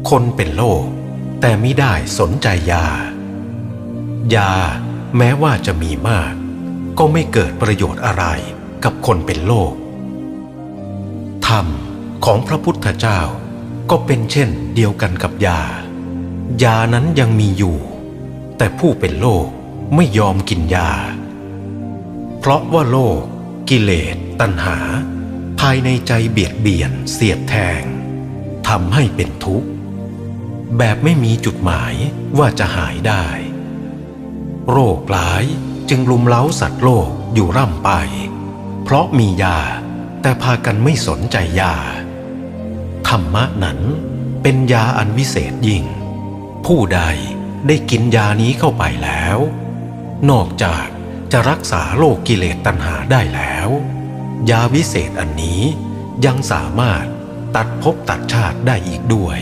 คนเป็นโรคแต่มิได้สนใจยายาแม้ว่าจะมีมากก็ไม่เกิดประโยชน์อะไรกับคนเป็นโรคธรรมของพระพุทธเจ้าก็เป็นเช่นเดียวกันกับยานั้นยังมีอยู่แต่ผู้เป็นโรคไม่ยอมกินยาเพราะว่าโรคกิเลสตัณหาภายในใจเบียดเบียนเสียดแทงทำให้เป็นทุกข์แบบไม่มีจุดหมายว่าจะหายได้โรคร้ายจึงรุมเร้าสัตว์โลกอยู่ร่ำไปเพราะมียาแต่พากันไม่สนใจยาธรรมะนั้นเป็นยาอันวิเศษยิ่งผู้ใดได้กินยานี้เข้าไปแล้วนอกจากจะรักษาโรคกิเลสตัณหาได้แล้วยาวิเศษอันนี้ยังสามารถตัดภพตัดชาติได้อีกด้วย